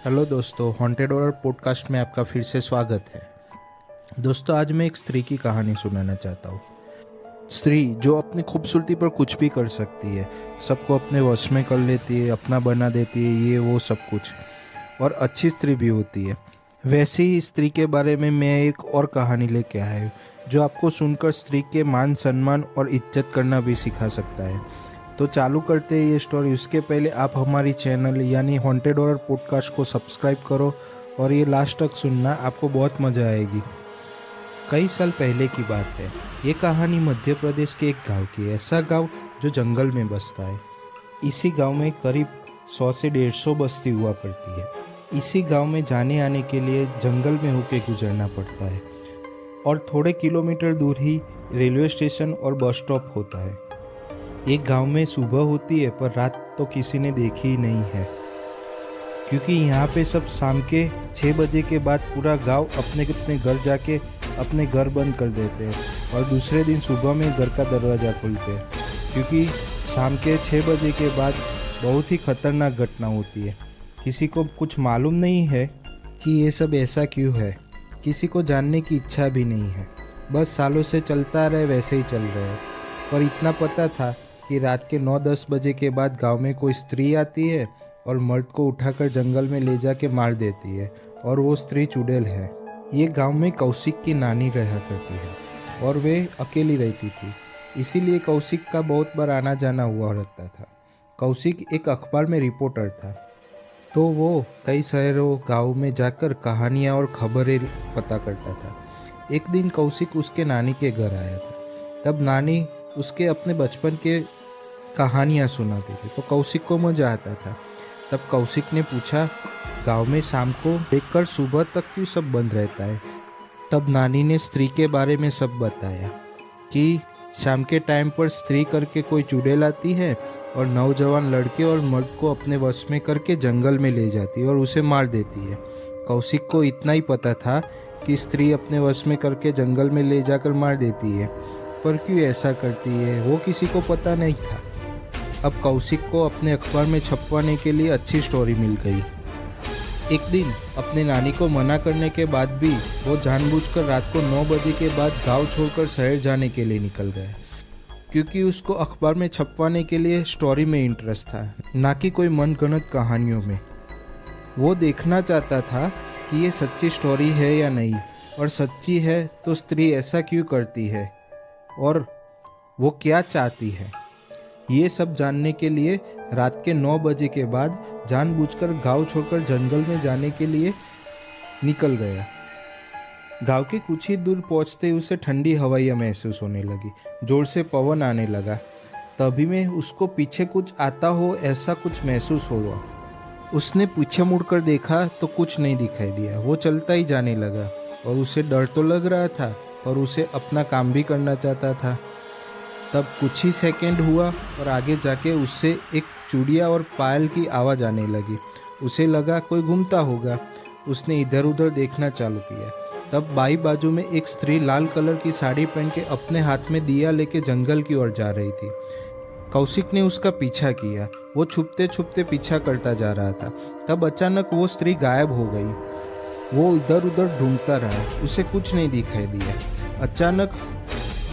Hello दोस्तों, haunted horror podcast में आपका फिर से स्वागत है। दोस्तों, आज मैं एक स्त्री की कहानी सुनाना चाहता हूँ। स्त्री जो अपनी खूबसूरती पर कुछ भी कर सकती है, सबको अपने वश में कर लेती है, अपना बना देती है, ये वो सब कुछ, और अच्छी स्त्री भी होती है। वैसी ही स्त्री के बारे में मैं एक और कहानी लेके आया हूँ, जो आपको सुनकर स्त्री के मान सम्मान और इज्जत करना भी सिखा सकता है। तो चालू करते हैं ये स्टोरी। उसके पहले आप हमारी चैनल यानी हॉन्टेड हॉरर पॉडकास्ट को सब्सक्राइब करो और ये लास्ट तक सुनना, आपको बहुत मज़ा आएगी। कई साल पहले की बात है। ये कहानी मध्य प्रदेश के एक गांव की है। ऐसा गांव जो जंगल में बसता है। इसी गांव में करीब 100 से 150 बस्ती हुआ करती है। इसी गांव में जाने आने के लिए जंगल में होके गुजरना पड़ता है और थोड़े किलोमीटर दूर ही रेलवे स्टेशन और बस स्टॉप होता है। एक गांव में सुबह होती है, पर रात तो किसी ने देखी ही नहीं है, क्योंकि यहाँ पे सब शाम के 6 बजे के बाद पूरा गांव अपने अपने घर जाके अपने घर बंद कर देते हैं और दूसरे दिन सुबह में घर का दरवाज़ा खोलते हैं, क्योंकि शाम के 6 बजे के बाद बहुत ही खतरनाक घटना होती है। किसी को कुछ मालूम नहीं है कि ये सब ऐसा क्यों है, किसी को जानने की इच्छा भी नहीं है। बस सालों से चलता रहे, वैसे ही चल रहे हैं। पर इतना पता था कि रात के 9-10 बजे के बाद गांव में कोई स्त्री आती है और मर्द को उठाकर जंगल में ले जाके मार देती है, और वो स्त्री चुड़ैल है। ये गांव में कौशिक की नानी रहा करती है और वे अकेली रहती थी, इसीलिए कौशिक का बहुत बार आना जाना हुआ रहता था। कौशिक एक अखबार में रिपोर्टर था, तो वो कई शहरों गाँव में जाकर कहानियाँ और खबरें पता करता था। एक दिन कौशिक उसके नानी के घर आया था। तब नानी उसके अपने बचपन के कहानियाँ सुनाती थी, तो कौशिक को मज़ा आता था। तब कौशिक ने पूछा, गांव में शाम को देखकर सुबह तक क्यों सब बंद रहता है? तब नानी ने स्त्री के बारे में सब बताया कि शाम के टाइम पर स्त्री करके कोई चुड़ैल आती है और नौजवान लड़के और मर्द को अपने वश में करके जंगल में ले जाती है और उसे मार देती है। कौशिक को इतना ही पता था कि स्त्री अपने वश में करके जंगल में ले जाकर मार देती है, पर क्यों ऐसा करती है वो किसी को पता नहीं था। अब कौशिक को अपने अखबार में छपवाने के लिए अच्छी स्टोरी मिल गई। एक दिन अपने नानी को मना करने के बाद भी वो जानबूझकर रात को 9 बजे के बाद गांव छोड़कर शहर जाने के लिए निकल गया, क्योंकि उसको अखबार में छपवाने के लिए स्टोरी में इंटरेस्ट था, ना कि कोई मनगढ़ंत कहानियों में। वो देखना चाहता था कि ये सच्ची स्टोरी है या नहीं, और सच्ची है तो स्त्री ऐसा क्यों करती है और वो क्या चाहती है। ये सब जानने के लिए रात के 9 बजे के बाद जानबूझकर गांव छोड़कर जंगल में जाने के लिए निकल गया। गांव के कुछ ही दूर पहुंचते उसे ठंडी हवाइयाँ महसूस होने लगी, जोर से पवन आने लगा। तभी में उसको पीछे कुछ आता हो ऐसा कुछ महसूस हुआ। उसने पीछे मुड़कर देखा तो कुछ नहीं दिखाई दिया। वो चलता ही जाने लगा और उसे डर तो लग रहा था, पर उसे अपना काम भी करना चाहता था। तब कुछ ही सेकंड हुआ और आगे जाके उससे एक चूड़िया और पायल की आवाज़ आने लगी। उसे लगा कोई घूमता होगा। उसने इधर उधर देखना चालू किया। तब बाई बाजू में एक स्त्री लाल कलर की साड़ी पहन के अपने हाथ में दिया लेके जंगल की ओर जा रही थी। कौशिक ने उसका पीछा किया। वो छुपते छुपते पीछा करता जा रहा था। तब अचानक वो स्त्री गायब हो गई। वो इधर उधर ढूंढता रहा, उसे कुछ नहीं दिखाई दिया। अचानक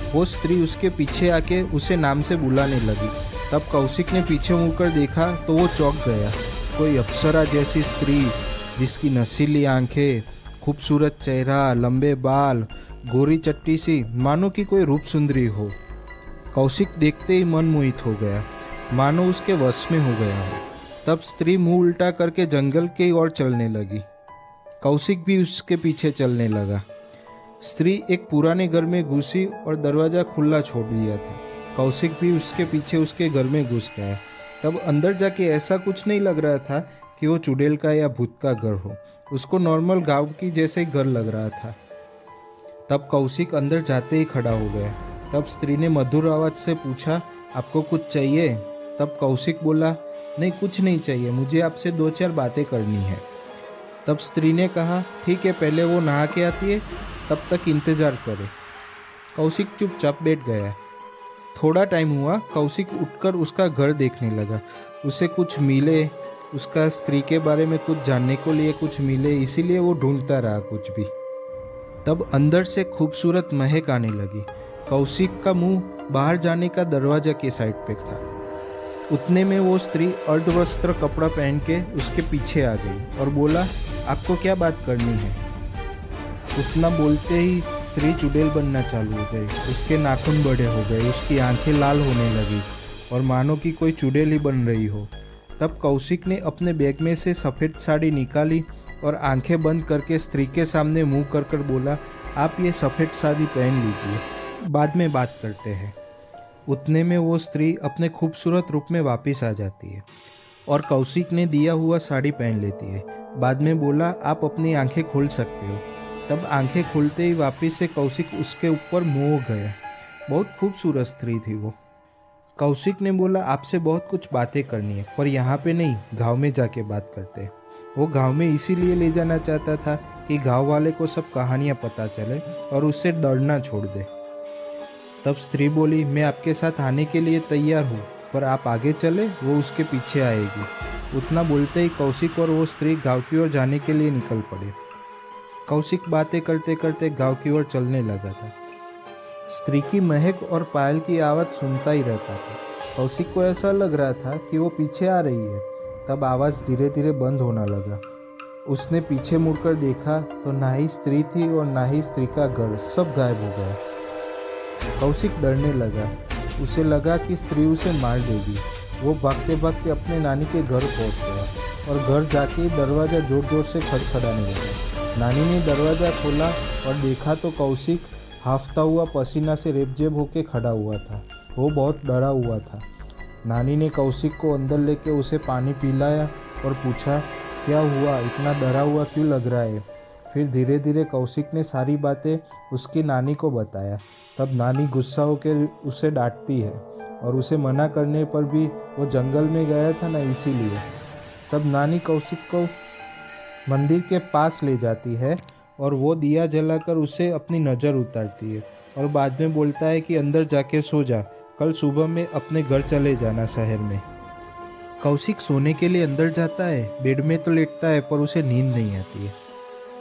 वो स्त्री उसके पीछे आके उसे नाम से बुलाने लगी। तब कौशिक ने पीछे मुड़कर देखा तो वो चौंक गया। कोई अप्सरा जैसी स्त्री, जिसकी नशीली आंखें, खूबसूरत चेहरा, लंबे बाल, गोरी चट्टी सी, मानो कि कोई रूप सुंदरी हो। कौशिक देखते ही मन मोहित हो गया, मानो उसके वश में हो गया हो। तब स्त्री मुंह उल्टा करके जंगल की ओर चलने लगी। कौशिक भी उसके पीछे चलने लगा। स्त्री एक पुराने घर में घुसी और दरवाज़ा खुला छोड़ दिया था। कौशिक भी उसके पीछे उसके घर में घुस गया। तब अंदर जाके ऐसा कुछ नहीं लग रहा था कि वो चुड़ैल का या भूत का घर हो। उसको नॉर्मल गांव की जैसे ही घर लग रहा था। तब कौशिक अंदर जाते ही खड़ा हो गया। तब स्त्री ने मधुर आवाज़ से पूछा, आपको कुछ चाहिए? तब कौशिक बोला, नहीं कुछ नहीं चाहिए, मुझे आपसे 2-4 बातें करनी है। तब स्त्री ने कहा, ठीक है, पहले वो नहा के आती है, तब तक इंतज़ार करे। कौशिक चुपचाप बैठ गया। थोड़ा टाइम हुआ, कौशिक उठकर उसका घर देखने लगा। उसे कुछ मिले उसका स्त्री के बारे में कुछ जानने को लिए कुछ मिले, इसीलिए वो ढूंढता रहा कुछ भी। तब अंदर से खूबसूरत महक आने लगी। कौशिक का मुंह बाहर जाने का दरवाजा के साइड पे था। उतने में वो स्त्री अर्धवस्त्र कपड़ा पहन के उसके पीछे आ गई और बोला, आपको क्या बात करनी है? उतना बोलते ही स्त्री चुड़ैल बनना चालू हो गई। उसके नाखून बड़े हो गए, उसकी आंखें लाल होने लगी और मानो कि कोई चुड़ैल ही बन रही हो। तब कौशिक ने अपने बैग में से सफ़ेद साड़ी निकाली और आंखें बंद करके स्त्री के सामने मुंह कर कर बोला, आप ये सफ़ेद साड़ी पहन लीजिए, बाद में बात करते हैं। उतने में वो स्त्री अपने खूबसूरत रूप में वापस आ जाती है और कौशिक ने दिया हुआ साड़ी पहन लेती है। बाद में बोला, आप अपनी आंखें खोल सकते हो। तब आंखें खोलते ही वापस से कौशिक उसके ऊपर मोह गया। बहुत खूबसूरत स्त्री थी वो। कौशिक ने बोला, आपसे बहुत कुछ बातें करनी है, पर यहाँ पे नहीं, गांव में जाके बात करते हैं। वो गांव में इसीलिए ले जाना चाहता था कि गांव वाले को सब कहानियाँ पता चले और उससे डरना छोड़ दे। तब स्त्री बोली, मैं आपके साथ आने के लिए तैयार हूँ, पर आप आगे चले, वो उसके पीछे आएगी। उतना बोलते ही कौशिक और वो स्त्री गांव की ओर जाने के लिए निकल पड़े। कौशिक बातें करते करते गांव की ओर चलने लगा था। स्त्री की महक और पायल की आवाज़ सुनता ही रहता था। कौशिक को ऐसा लग रहा था कि वो पीछे आ रही है। तब आवाज़ धीरे धीरे बंद होने लगा। उसने पीछे मुड़कर देखा तो ना ही स्त्री थी और ना ही स्त्री का घर, सब गायब हो गया। कौशिक डरने लगा। उसे लगा कि स्त्री उसे मार देगी। वो भागते भागते अपने नानी के घर पहुंच गया और घर जाके दरवाज़ा जोर जोर से खड़खड़ाने लगा। नानी ने दरवाज़ा खोला और देखा तो कौशिक हाफता हुआ पसीना से रेबजेब होके खड़ा हुआ था। वो बहुत डरा हुआ था। नानी ने कौशिक को अंदर लेके उसे पानी पिलाया और पूछा, क्या हुआ, इतना डरा हुआ क्यों लग रहा है? फिर धीरे धीरे कौशिक ने सारी बातें उसकी नानी को बताया। तब नानी गुस्सा होकर उसे डांटती है और उसे मना करने पर भी वो जंगल में गया था ना, इसीलिए। तब नानी कौशिक को मंदिर के पास ले जाती है और वो दिया जलाकर उसे अपनी नज़र उतारती है और बाद में बोलता है कि अंदर जाके सो जा, कल सुबह में अपने घर चले जाना शहर में। कौशिक सोने के लिए अंदर जाता है। बेड में तो लेटता है पर उसे नींद नहीं आती है।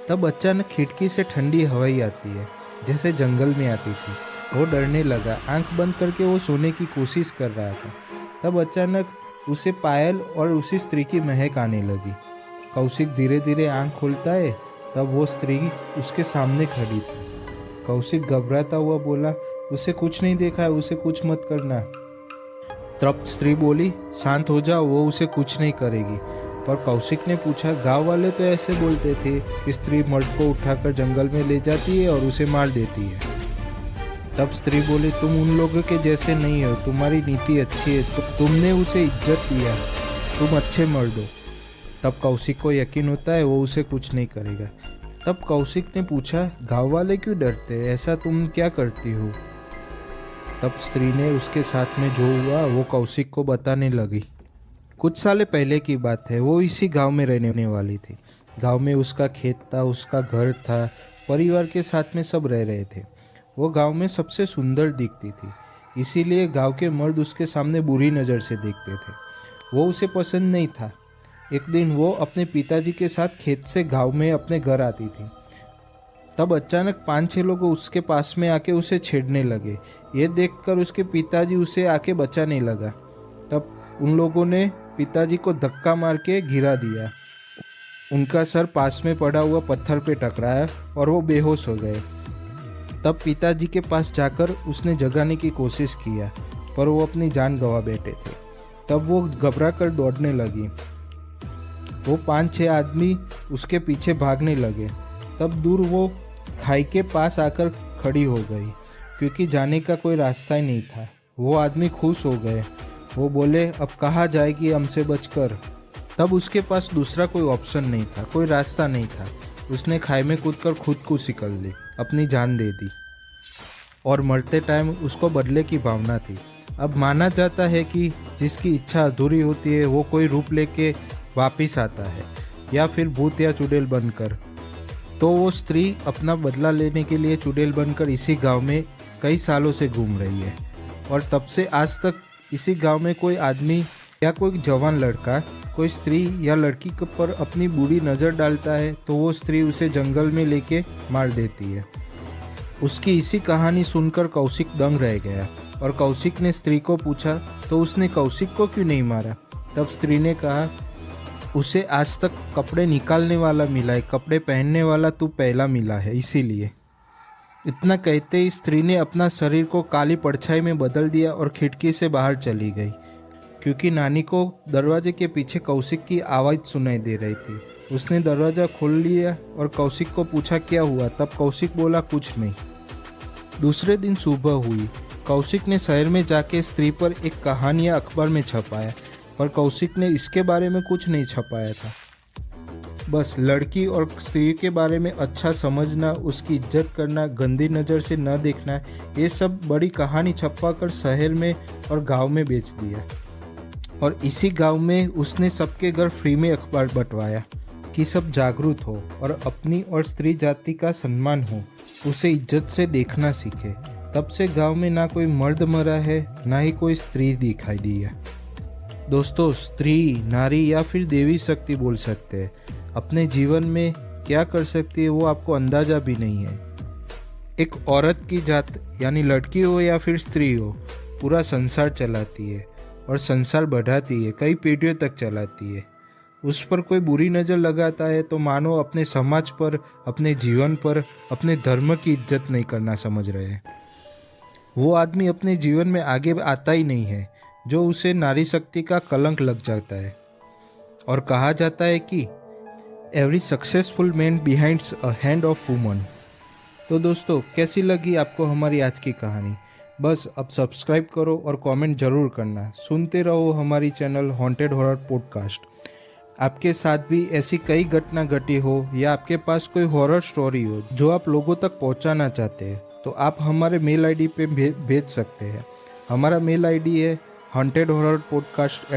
तब अचानक खिड़की से ठंडी हवाई आती है, जैसे जंगल में आती थी। वो डरने लगा। आंख बंद करके वो सोने की कोशिश कर रहा था। तब अचानक उसे पायल और उसी स्त्री की महक आने लगी। कौशिक धीरे धीरे आंख खोलता है। तब वो स्त्री उसके सामने खड़ी थी। कौशिक घबराता हुआ बोला, उसे कुछ नहीं देखा है, उसे कुछ मत करना। तब स्त्री बोली, शांत हो जाओ, वो उसे कुछ नहीं करेगी। पर कौशिक ने पूछा, गांव वाले तो ऐसे बोलते थे कि स्त्री मर्द को उठाकर जंगल में ले जाती है और उसे मार देती है। तब स्त्री बोली, तुम उन लोगों के जैसे नहीं हो, तुम्हारी नीति अच्छी है, तुमने उसे इज्जत दिया, तुम अच्छे मर्द हो। तब कौशिक को यकीन होता है वो उसे कुछ नहीं करेगा। तब कौशिक ने पूछा, गांव वाले क्यों डरते हैं, ऐसा तुम क्या करती हो? तब स्त्री ने उसके साथ में जो हुआ वो कौशिक को बताने लगी। कुछ साल पहले की बात है। वो इसी गांव में रहने वाली थी। गांव में उसका खेत था, उसका घर था, परिवार के साथ में सब रह रहे थे। वो गांव में सबसे सुंदर दिखती थी, इसीलिए गांव के मर्द उसके सामने बुरी नज़र से देखते थे। वो उसे पसंद नहीं था। एक दिन वो अपने पिताजी के साथ खेत से गांव में अपने घर आती थी। तब अचानक 5-6 लोग उसके पास में आके उसे छेड़ने लगे। ये देखकर उसके पिताजी उसे आके बचाने लगा। तब उन लोगों ने पिताजी को धक्का मार के गिरा दिया। उनका सर पास में पड़ा हुआ पत्थर पे टकराया और वो बेहोश हो गए। तब पिताजी के पास जाकर उसने जगाने की कोशिश किया, पर वो अपनी जान गंवा बैठे थे। तब वो घबरा कर दौड़ने लगी। वो 5-6 आदमी उसके पीछे भागने लगे। तब दूर वो खाई के पास आकर खड़ी हो गई, क्योंकि जाने का कोई रास्ता ही नहीं था। वो आदमी खुश हो गए। वो बोले, अब कहाँ जाएगी हमसे बचकर? तब उसके पास दूसरा कोई ऑप्शन नहीं था, कोई रास्ता नहीं था। उसने खाई में कूदकर खुद को सिकल ली, अपनी जान दे दी। और मरते टाइम उसको बदले की भावना थी। अब माना जाता है कि जिसकी इच्छा अधूरी होती है वो कोई रूप लेके वापिस आता है, या फिर भूत या चुड़ैल बनकर। तो वो स्त्री अपना बदला लेने के लिए चुड़ैल बनकर इसी गांव में कई सालों से घूम रही है। और तब से आज तक इसी गांव में कोई आदमी या कोई जवान लड़का कोई स्त्री या लड़की पर अपनी बुरी नज़र डालता है तो वो स्त्री उसे जंगल में लेके मार देती है। उसकी इसी कहानी सुनकर कौशिक दंग रह गया और कौशिक ने स्त्री को पूछा तो उसने कौशिक को क्यों नहीं मारा। तब स्त्री ने कहा, उसे आज तक कपड़े निकालने वाला मिला है, कपड़े पहनने वाला तू पहला मिला है, इसीलिए। इतना कहते ही स्त्री ने अपना शरीर को काली परछाई में बदल दिया और खिड़की से बाहर चली गई, क्योंकि नानी को दरवाजे के पीछे कौशिक की आवाज़ सुनाई दे रही थी। उसने दरवाज़ा खोल लिया और कौशिक को पूछा क्या हुआ। तब कौशिक बोला, कुछ नहीं। दूसरे दिन सुबह हुई। कौशिक ने शहर में जाके स्त्री पर एक कहानियाँ अखबार में छपाया, पर कौशिक ने इसके बारे में कुछ नहीं छपाया था। बस लड़की और स्त्री के बारे में अच्छा समझना, उसकी इज्जत करना, गंदी नज़र से न देखना, ये सब बड़ी कहानी छपवा शहर में और गांव में बेच दिया। और इसी गांव में उसने सबके घर फ्री में अखबार बंटवाया कि सब जागरूक हो और अपनी और स्त्री जाति का सम्मान हो, उसे इज्जत से देखना सीखे। तब से गांव में ना कोई मर्द मरा है, ना ही कोई स्त्री दिखाई दी है। दोस्तों, स्त्री, नारी या फिर देवी शक्ति बोल सकते हैं, अपने जीवन में क्या कर सकती है वो आपको अंदाज़ा भी नहीं है। एक औरत की जात, यानी लड़की हो या फिर स्त्री हो, पूरा संसार चलाती है और संसार बढ़ाती है, कई पीढ़ियों तक चलाती है। उस पर कोई बुरी नज़र लगाता है तो मानो अपने समाज पर, अपने जीवन पर, अपने धर्म की इज्जत नहीं करना समझ रहे हैं। वो आदमी अपने जीवन में आगे आता ही नहीं है, जो उसे नारी शक्ति का कलंक लग जाता है। और कहा जाता है कि every successful man behinds a hand of woman. तो दोस्तों, कैसी लगी आपको हमारी आज की कहानी? बस अब सब्सक्राइब करो और कमेंट जरूर करना। सुनते रहो हमारी चैनल हॉन्टेड हॉरर पॉडकास्ट। आपके साथ भी ऐसी कई घटना घटी हो या आपके पास कोई हॉरर स्टोरी हो जो आप लोगों तक पहुंचाना चाहते हैं, तो आप हमारे मेल आईडी पे भेज सकते हैं। हमारा मेल आईडी है hauntedhorrorpodcast@